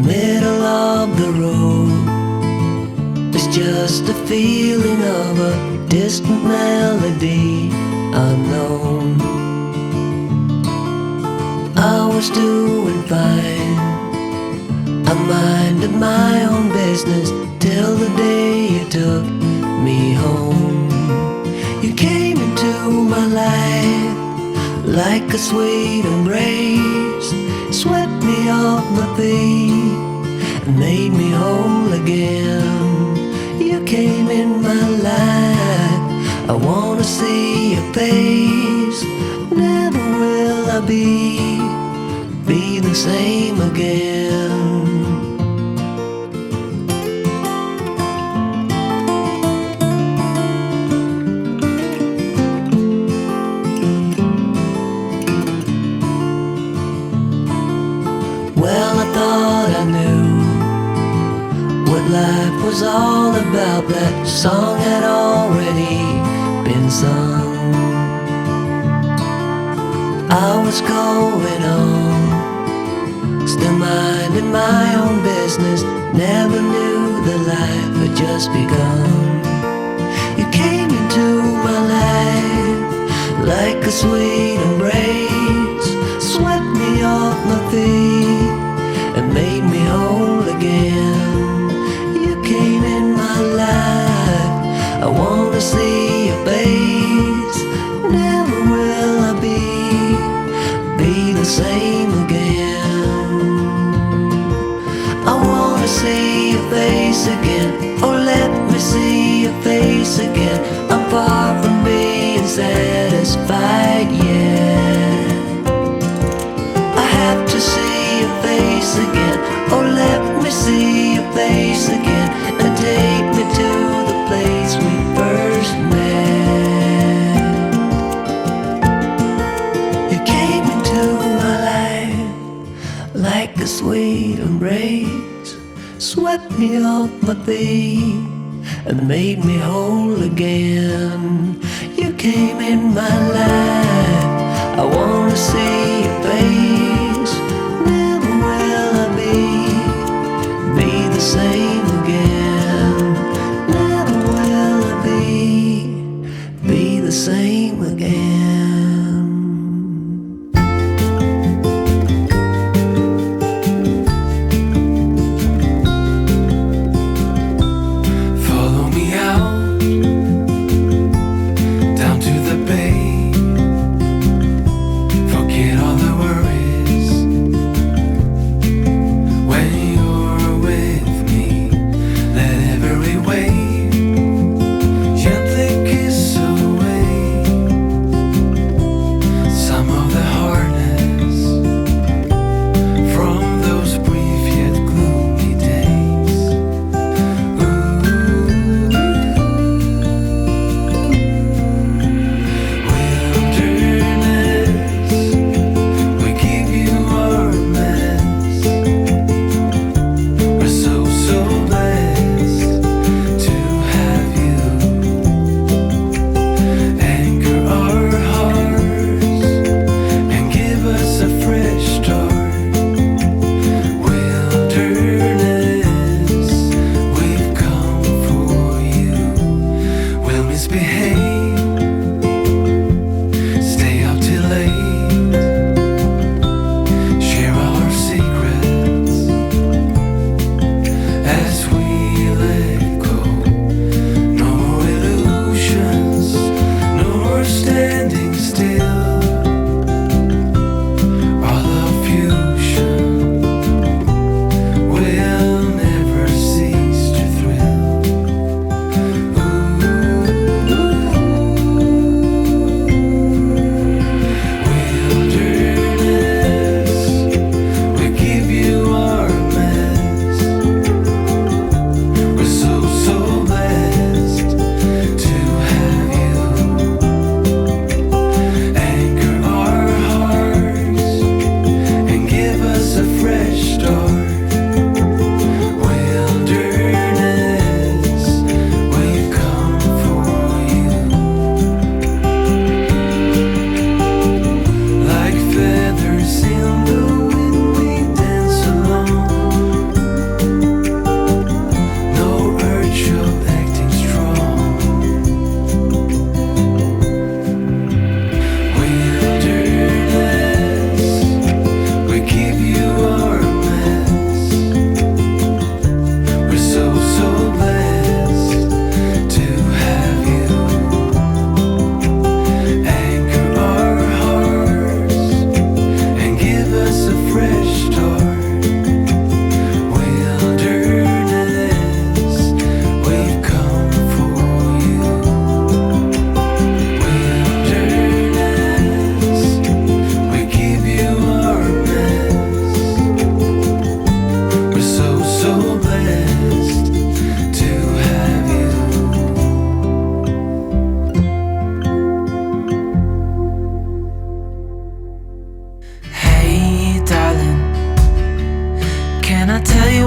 middle of the road. It's just a feeling of a distant melody unknown. I was doing fine, I minded my own business till the day you took me home. You came into my life like a sweet embrace, swept me off my feet and made me whole again. You came in my life, I wanna see your face. Never will I be the same again. Well, I thought I knew what life was all about. That song had already been sung. I was going on, still minding my own business. Never knew that life had just begun. You came into my life like a sweet embrace, swept me off my feet and made me whole again. You came in my life, I wanna see your face. Never will I be the same again. I wanna see your face again, oh let me see your face again. I'm far from being satisfied yet. I have to see your face again, oh let me see your face again, and take me to the place we first met. You came into my life like a sweet embrace, swept me off my feet and made me whole again. You came in my life, I wanna see your face. Never will I be the same again. Never will I be the same again. Follow me out down to the bay. Forget all the worries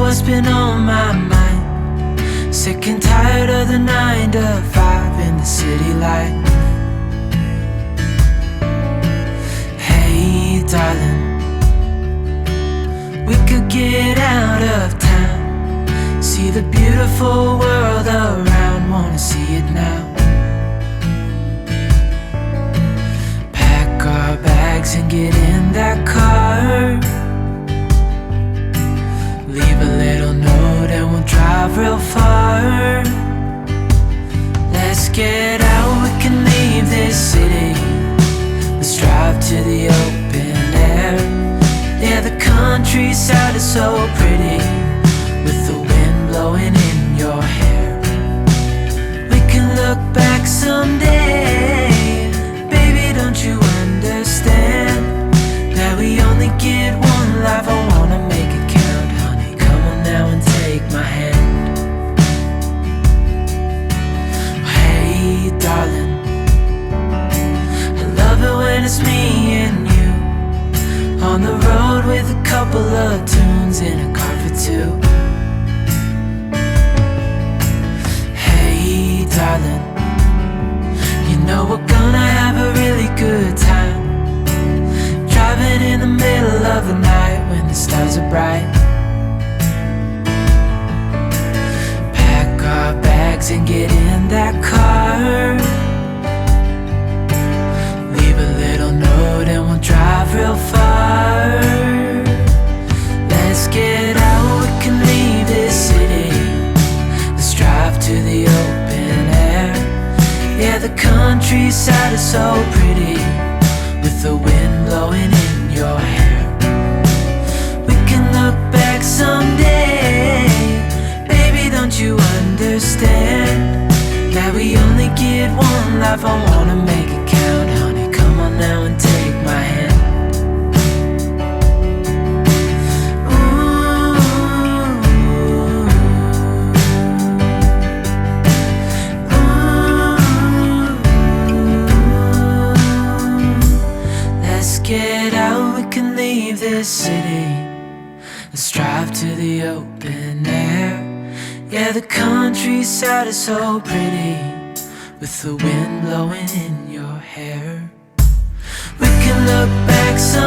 what's been on my mind. Sick and tired of the 9 to 5 in the city life. Hey darling, we could get out of town, see the beautiful world around, wanna see it now. Pack our bags and get in that car, leave a little note and we'll drive real far. Let's get out, we can leave this city. Let's drive to the open air. Yeah, the countryside is so pretty, with the wind blowing in your hair. We can look back someday. Baby, don't you understand that we only get one life? I wanna make it count, honey. Come on now and take my hand. Hey darling, I love it when it's me and you, on the road with a couple of tunes in a car for two. Hey darling, you know we're gonna have a really good time, driving in the middle of the night when the stars are bright. Pack our bags and get in that car, leave a little note and we'll drive real far. Let's get out, we can leave this city. Let's drive to the open air. Yeah, the countryside is so pretty, with the wind blowing in your hair. We can look back someday. Baby, don't you understand that we only get one life? I wanna make it count, honey. Come on now and take my hand. Get out, we can leave this city. Let's drive to the open air. Yeah, the countryside is so pretty, with the wind blowing in your hair. We can look back some